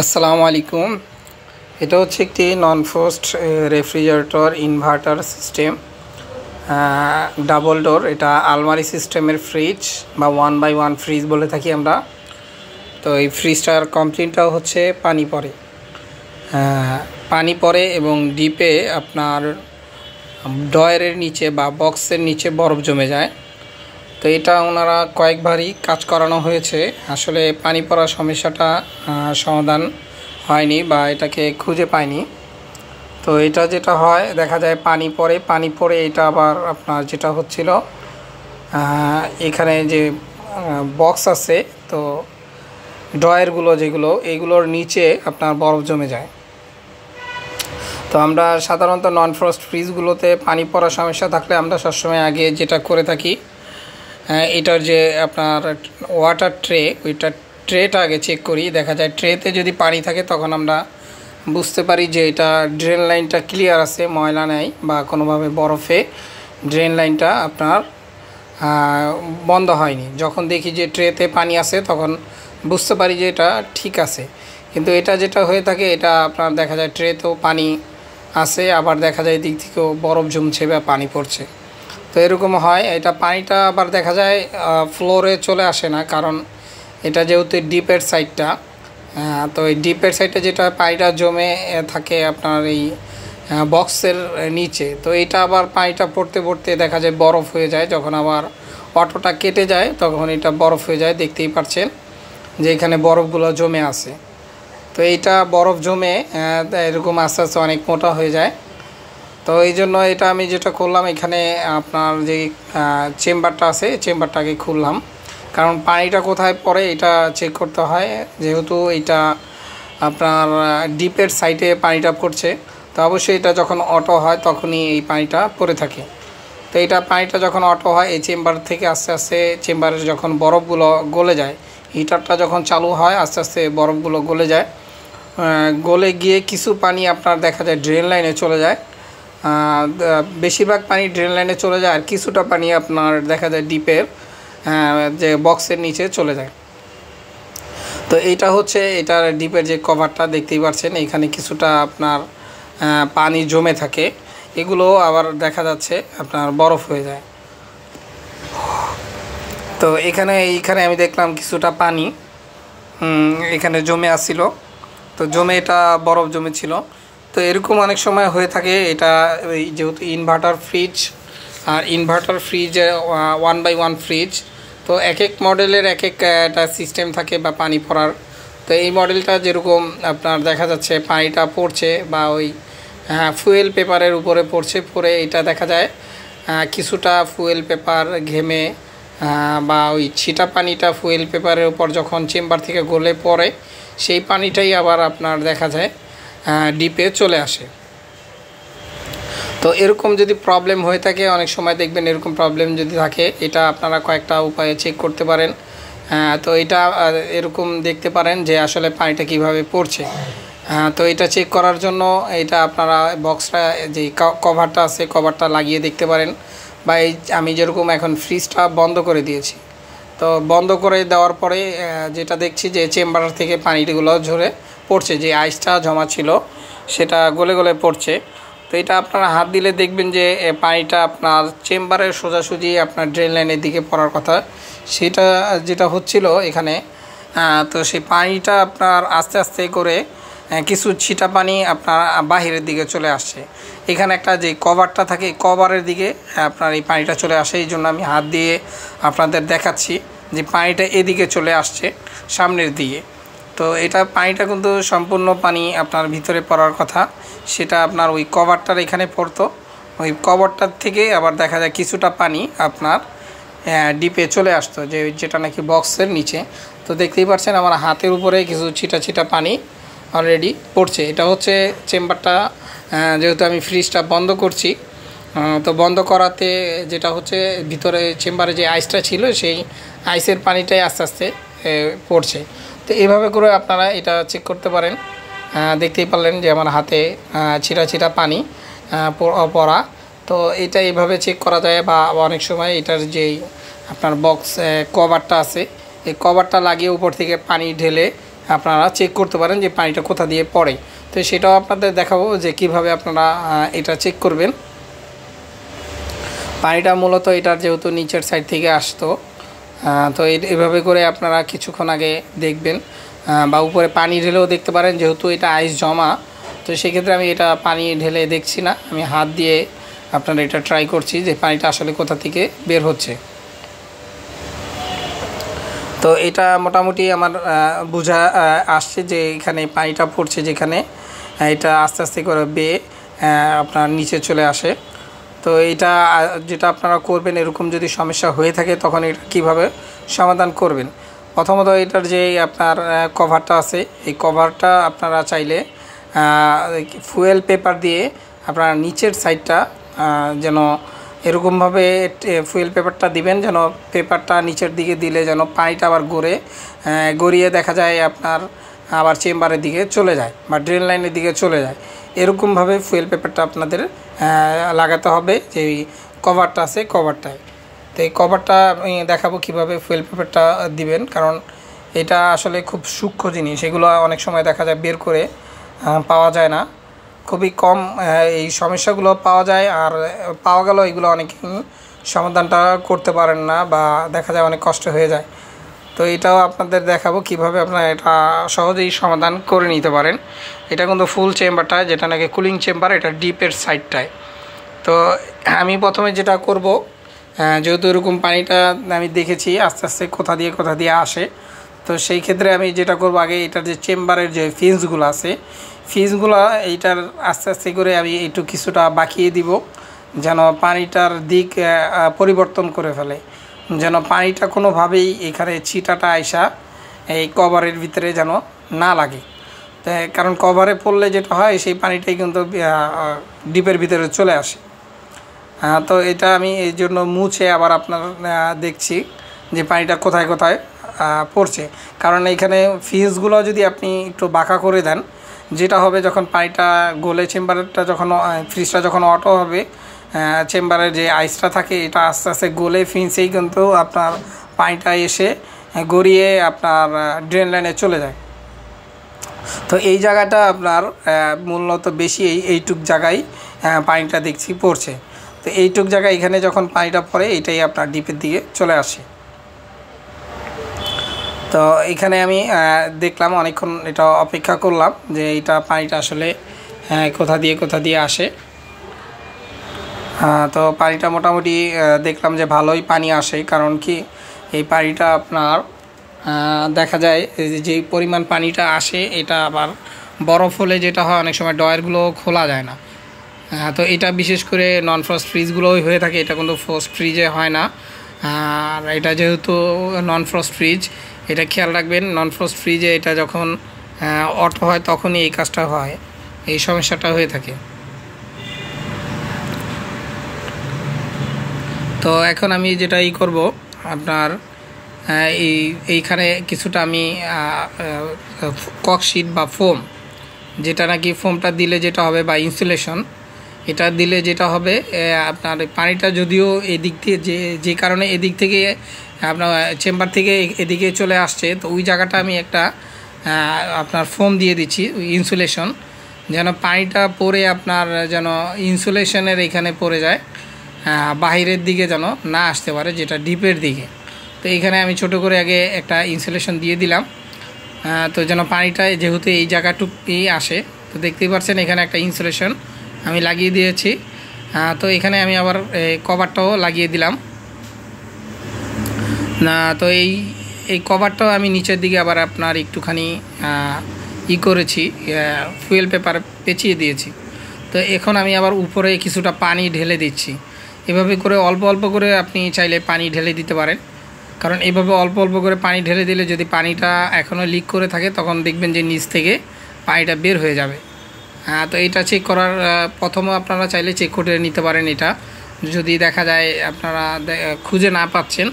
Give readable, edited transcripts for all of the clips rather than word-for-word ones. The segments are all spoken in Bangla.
আসসালামু আলাইকুম। এটা হচ্ছে একটি নন frost refrigerator inverter system, double door. এটা আলমারি সিস্টেমের ফ্রিজ বা 1x1 ফ্রিজ বলে থাকি আমরা। তো এই ফ্রিজটার কমপ্লেনটাও হচ্ছে পানি পড়ে এবং ডিপে আপনার ডয়ারের নিচে বা বক্সের নিচে বরফ জমে যায়। তো এটা ওনারা কয়েকবারই কাজ করানো হয়েছে, আসলে পানি পড়ার সমস্যাটা সমাধান হয়নি বা এটাকে খুঁজে পায়নি। তো এটা যেটা হয় দেখা যায় পানি পড়ে এটা আবার আপনার যেটা হচ্ছিল এখানে যে বক্স আছে, তো ড্রয়ারগুলো যেগুলো এইগুলোর নিচে আপনার বরফ জমে যায়। তো আমরা সাধারণত নন ফ্রস্ট ফ্রিজগুলোতে পানি পড়ার সমস্যা থাকলে আমরা সবসময় আগে যেটা করে থাকি, এটার যে আপনার ওয়াটার ওইটা ট্রেটা আগে চেক করি। দেখা যায় ট্রেতে যদি পানি থাকে তখন আমরা বুঝতে পারি যে এটা ড্রেন লাইনটা ক্লিয়ার আছে, ময়লা নেই বা কোনোভাবে বরফে ড্রেন লাইনটা আপনার বন্ধ হয়নি। যখন দেখি যে ট্রেতে পানি আছে তখন বুঝতে পারি যে এটা ঠিক আছে। কিন্তু এটা যেটা হয়ে থাকে, এটা আপনার দেখা যায় ট্রেতেও পানি আছে, আবার দেখা যায় দিক থেকেও বরফ জমছে বা পানি পড়ছে। তো এরকম হয়। এটা পানিটা আবার দেখা যায় ফ্লোরে চলে আসে না, কারণ এটা যেহেতু ডিপের সাইডটা, তো এই ডিপের সাইডে যেটা পানিটা জমে থাকে আপনার এই বক্সের নিচে। তো এটা আবার পানিটা পড়তে পড়তে দেখা যায় বরফ হয়ে যায়। যখন আবার অটোটা কেটে যায় তখন এটা বরফ হয়ে যায়, দেখতেই পাচ্ছেন যে এখানে বরফগুলো জমে আছে। তো এইটা বরফ জমে এরকম আস্তে আস্তে অনেক মোটা হয়ে যায়। তো এই জন্য এটা আমি যেটা করলাম, এখানে আপনার যে চেম্বারটা আছে চেম্বারটাকে খুললাম, কারণ পানিটা কোথায় পড়ে এটা চেক করতে হয়। যেহেতু এটা আপনার ডিপের সাইডে পানিটা পড়ছে, তো অবশ্যই এটা যখন অটো হয় তখনই এই পানিটা পড়ে থাকে। তো এটা পানিটা যখন অটো হয় এই চেম্বার থেকে আস্তে আস্তে চেম্বারের যখন বরফগুলো গলে যায়, হিটারটা যখন চালু হয় আস্তে আস্তে বরফগুলো গলে যায়। গলে গিয়ে কিছু পানি আপনার দেখা যায় ড্রেন লাইনে চলে যায়, বেশিরভাগ পানি ড্রেন লাইনে চলে যায়, আর কিছুটা পানি আপনার দেখা যায় ডিপের যে বক্সের নিচে চলে যায়। তো এইটা হচ্ছে এটার ডিপের যে কভারটা দেখতেই পাচ্ছেন, এখানে কিছুটা আপনার পানি জমে থাকে, এগুলো আবার দেখা যাচ্ছে আপনার বরফ হয়ে যায়। তো এইখানে আমি দেখলাম কিছুটা পানি এখানে জমে আসছিল, তো জমে এটা বরফ জমেছিল। তো এরকম অনেক সময় হয়ে থাকে। এটা যেহেতু ইনভার্টার ফ্রিজ, আর ইনভার্টার ফ্রিজে 1x1 ফ্রিজ, তো এক এক মডেলের এক একটা সিস্টেম থাকে বা পানি পড়ার। তো এই মডেলটা যেরকম আপনার দেখা যাচ্ছে পানিটা পড়ছে বা ওই ফুয়েল পেপারের উপরে পড়ে এটা দেখা যায় কিছুটা ফুয়েল পেপার ঘেমে বা ওই ছিটা পানিটা ফুয়েল পেপারের উপর যখন চেম্বার থেকে গলে পড়ে সেই পানিটাই আবার আপনার দেখা যায় ডিপে চলে আসে। তো এরকম যদি প্রবলেম হয়ে থাকে, অনেক সময় দেখবেন এরকম প্রবলেম যদি থাকে, এটা আপনারা কয়েকটা উপায়ে চেক করতে পারেন। তো এটা এরকম দেখতে পারেন যে আসলে পানিটা কিভাবে পড়ছে। তো এটা চেক করার জন্য এটা আপনারা বক্সটা যে কভারটা আছে কভারটা লাগিয়ে দেখতে পারেন, বা এই আমি যেরকম এখন ফ্রিজটা বন্ধ করে দিয়েছি, তো বন্ধ করে দেওয়ার পরে যেটা দেখছি যে চেম্বার থেকে পানিগুলো ঝরে পড়ছে, যে আইসটা জমা ছিল সেটা গলে গলে পড়ছে। তো এটা আপনারা হাত দিলে দেখবেন যে পানিটা আপনার চেম্বারের সোজাসুজি আপনার ড্রেন লাইনের দিকে পড়ার কথা, সেটা যেটা হচ্ছিল এখানে। তো সেই পানিটা আপনার আস্তে আস্তে করে কিছু ছিটা পানি আপনার বাহিরের দিকে চলে আসছে। এখানে একটা যে কভারটা থাকে কভারের দিকে আপনার এই পানিটা চলে আসে, এই জন্য আমি হাত দিয়ে আপনাদের দেখাচ্ছি যে পানিটা এদিকে চলে আসছে সামনের দিকে। তো এটা পানিটা কিন্তু সম্পূর্ণ পানি আপনার ভিতরে পড়ার কথা, সেটা আপনার ওই কভারটার এখানে পড়তো, ওই কভারটার থেকে আবার দেখা যায় কিছুটা পানি আপনার ডিপে চলে আসতো, যেটা নাকি বক্সের নিচে। তো দেখতেই পাচ্ছেন আমার হাতের উপরে কিছু ছিটা পানি অলরেডি পড়ছে। এটা হচ্ছে চেম্বারটা, যেহেতু আমি ফ্রিজটা বন্ধ করছি, তো বন্ধ করাতে যেটা হচ্ছে ভিতরে চেম্বারে যে আইসটা ছিল সেই আইসের পানিটাই আস্তে আস্তে পড়ছে। তো এইভাবে করে আপনারা এটা চেক করতে পারেন। দেখতেই পারলেন যে আমার হাতে ছিটা পানি পড়া। তো এটা এইভাবে চেক করা যায়, বা অনেক সময় এটার যেই আপনার বক্স কভারটা আছে এই কভারটা লাগিয়ে উপর থেকে পানি ঢেলে আপনারা চেক করতে পারেন যে পানিটা কোথা দিয়ে পড়ে। তো সেটাও আপনাদের দেখাবো যে কিভাবে আপনারা এটা চেক করবেন। পানিটা মূলত এটার যেহেতু নিচের সাইড থেকে আসতো, তো এভাবে করে আপনারা কিছুক্ষণ আগে দেখবেন, বা উপরে পানি ঢেলেও দেখতে পারেন। যেহেতু এটা আইস জমা, তো সেক্ষেত্রে আমি এটা পানি ঢেলে দেখছি না, আমি হাত দিয়ে আপনারা এটা ট্রাই করছি যে পানিটা আসলে কোথা থেকে বের হচ্ছে। তো এটা মোটামুটি আমার বোঝা আসছে যে এখানে পানিটা পড়ছে, যেখানে এটা আস্তে আস্তে করে বেয়ে আপনার নিচে চলে আসে। তো এটা যেটা আপনারা করবেন, এরকম যদি সমস্যা হয়ে থাকে তখন এটা কীভাবে সমাধান করবেন। প্রথমত এটার যে আপনার কভারটা আছে, এই কভারটা আপনারা চাইলে ফুয়েল পেপার দিয়ে আপনারা নিচের সাইডটা যেন এরকমভাবে ফুয়েল পেপারটা দিবেন, যেন পেপারটা নিচের দিকে দিলে যেন পানিটা আবার গড়িয়ে দেখা যায় আপনার আবার চেম্বারের দিকে চলে যায় বা ড্রেন লাইনের দিকে চলে যায়। এরকমভাবে ফুয়েল পেপারটা আপনাদের লাগাতে হবে, যে কভারটা আছে কভারটায়। তো এই কভারটা আমি দেখাবো কীভাবে ফুয়েল পেপারটা দিবেন, কারণ এটা আসলে খুব সূক্ষ্ম জিনিস, এগুলো অনেক সময় দেখা যায় বের করে পাওয়া যায় না, খুবই কম এই সমস্যাগুলো পাওয়া যায়। আর পাওয়া গেল এগুলো অনেকেই সমাধানটা করতে পারেন না, বা দেখা যায় অনেক কষ্ট হয়ে যায়। তো এটাও আপনাদের দেখাবো কিভাবে আপনারা এটা সহজেই সমাধান করে নিতে পারেন। এটা কিন্তু ফুল চেম্বারটা, যেটা নাকি কুলিং চেম্বার, এটা ডিপের সাইডটায়। তো আমি প্রথমে যেটা করব, যেহেতু এরকম পানিটা আমি দেখেছি আস্তে আস্তে কোথা দিয়ে আসে, তো সেই ক্ষেত্রে আমি যেটা করব, আগে এটার যে চেম্বারের যে ফিন্সগুলো আছে, ফিন্সগুলো এইটার আস্তে আস্তে করে আমি একটু কিছুটা বাঁকিয়ে দিব, যেন পানিটার দিক পরিবর্তন করে ফেলে, যেন পানিটা কোনোভাবেই এখানে ছিটাটা আইসা এই কভারের ভিতরে যেন না লাগে। কারণ কভারে পড়লে যেটা হয়, সেই পানিটাই কিন্তু ডিপের ভিতরে চলে আসে। তো এটা আমি এই জন্য মুছে আবার আপনার দেখছি যে পানিটা কোথায় পড়ছে। কারণ এইখানে ফিউজগুলো যদি আপনি একটু বাঁকা করে দেন, যেটা হবে যখন পানিটা গলে চেম্বারটা যখন ফ্রিজটা যখন অটো হবে, চেম্বারের যে আইসটা থাকে এটা আস্তে আস্তে গলে ফিন্সেই কিন্তু আপনার পানিটা এসে গড়িয়ে আপনার ড্রেন লাইনে চলে যায়। তো এই জায়গাটা আপনার মূলত বেশি এইটুক জায়গায় পানিটা দেখছি পড়ছে। তো এইটুক জায়গায় এখানে যখন পানিটা পড়ে, এটাই আপনার ডিপের দিকে চলে আসে। তো এখানে আমি দেখলাম অনেকক্ষণ, এটা অপেক্ষা করলাম যে এইটা পানিটা আসলে কোথা দিয়ে আসে। তো পানিটা মোটামুটি দেখলাম যে ভালোই পানি আসে, কারণ কি এই পানিটা আপনার দেখা যায় যেই পরিমাণ পানিটা আসে, এটা আবার বরফ হলে যেটা হয়, অনেক সময় ডয়ারগুলো খোলা যায় না। তো এটা বিশেষ করে নন ফ্রস্ট ফ্রিজগুলোই হয়ে থাকে, এটা কিন্তু ফ্রস্ট ফ্রিজে হয় না। আর এটা যেহেতু নন ফ্রস্ট ফ্রিজ, এটা খেয়াল রাখবেন, নন ফ্রস্ট ফ্রিজে এটা যখন অটো হয় তখনই এই কাজটা হয়, এই সমস্যাটা হয়ে থাকে। তো এখন আমি যেটা করব, আপনার এইখানে কিছুটা আমি ককশিট বা ফোম, যেটা নাকি ফোমটা দিলে যেটা হবে, বা ইনসুলেশন, এটা দিলে যেটা হবে, আপনার পানিটা যদিও এদিক দিয়ে যে কারণে এদিক থেকে আপনার চেম্বার থেকে এদিকে চলে আসছে, তো ওই জায়গাটা আমি একটা আপনার ফোম দিয়ে দিচ্ছি, ইনসুলেশন, যেন পানিটা পড়ে আপনার যেন ইনসুলেশনের এখানে পড়ে যায়, বাহিরের দিকে যেন না আসতে পারে, যেটা ডিপের দিকে। তো এখানে আমি ছোট করে আগে একটা ইনসুলেশন দিয়ে দিলাম, তো যেন পানিটা যেহেতু এই জায়গাটুকুই আসে, তো দেখতেই পাচ্ছেন এখানে একটা ইনসুলেশন আমি লাগিয়ে দিয়েছি। তো এখানে আমি আবার কভারটাও লাগিয়ে দিলাম না। তো এই কভারটাও আমি নিচের দিকে আবার আপনার একটুখানি করেছি, ফুয়েল পেপার পেঁচিয়ে দিয়েছি। তো এখন আমি আবার উপরে কিছুটা পানি ঢেলে দিচ্ছি। এভাবে করে অল্প অল্প করে আপনি চাইলে পানি ঢেলে দিতে পারেন, কারণ এইভাবে অল্প অল্প করে পানি ঢেলে দিলে যদি পানিটা এখনও লিক করে থাকে, তখন দেখবেন যে নিচ থেকে পানিটা বের হয়ে যাবে। তো এটা চেক করার প্রথমে আপনারা চাইলে চেক করে নিতে পারেন। এটা যদি দেখা যায় আপনারা খুঁজে না পাচ্ছেন,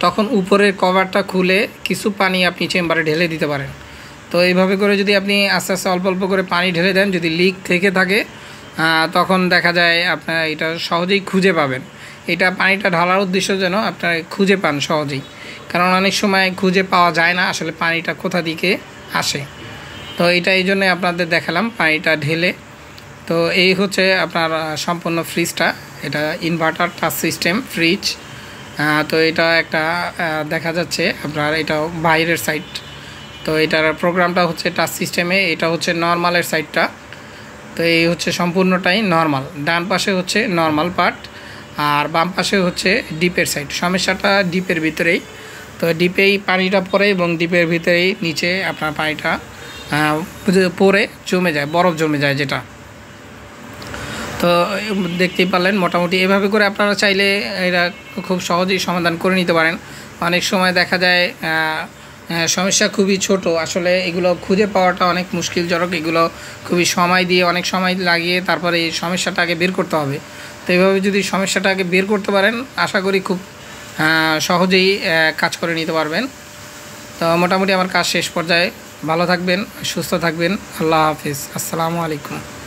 তখন উপরের কভারটা খুলে কিছু পানি আপনি চেম্বারে ঢেলে দিতে পারেন। তো এইভাবে করে যদি আপনি আস্তে আস্তে অল্প অল্প করে পানি ঢেলে দেন, যদি লিক থেকে থাকে, তখন দেখা যায় আপনারা এটা সহজেই খুঁজে পাবেন। এটা পানিটা ঢালার উদ্দেশ্য যেন আপনারা খুঁজে পান সহজেই, কারণ অনেক সময় খুঁজে পাওয়া যায় না আসলে পানিটা কোথা দিকে আসে। তো এটা এই জন্যে আপনাদের দেখালাম পানিটা ঢেলে। তো এই হচ্ছে আপনার সম্পূর্ণ ফ্রিজটা, এটা ইনভার্টার টাচ সিস্টেম ফ্রিজ। তো এটা একটা দেখা যাচ্ছে আপনার, এটা বাইরের সাইড। তো এটার প্রোগ্রামটা হচ্ছে টাচ সিস্টেমে, এটা হচ্ছে নর্মালের সাইডটা। তো এই হচ্ছে সম্পূর্ণটাই নর্মাল, ডান পাশে হচ্ছে নর্মাল পার্ট আর বাম পাশে হচ্ছে ডিপের সাইড। সমস্যাটা ডিপের ভিতরেই, তো ডিপেই পানিটা পড়ে এবং ডিপের ভিতরেই নিচে আপনার পানিটা পড়ে জমে যায়, বরফ জমে যায় যেটা। তো দেখতেই পারলেন মোটামুটি এভাবে করে আপনারা চাইলে এরা খুব সহজেই সমাধান করে নিতে পারেন। অনেক সময় দেখা যায় সমস্যা খুবই ছোট, আসলে এগুলো খুঁজে পাওয়াটা অনেক মুশকিলজনক, এগুলো খুবই সময় দিয়ে অনেক সময় লাগিয়ে তারপরে এই সমস্যাটা আগে বের করতে হবে। তো এইভাবে যদি সমস্যাটা আগে বের করতে পারেন আশা করি খুব সহজেই কাজ করে নিতে পারবেন। তো মোটামুটি আমার কাজ শেষ পর্যায়ে। ভালো থাকবেন, সুস্থ থাকবেন। আল্লাহ হাফিজ, আসসালামু আলাইকুম।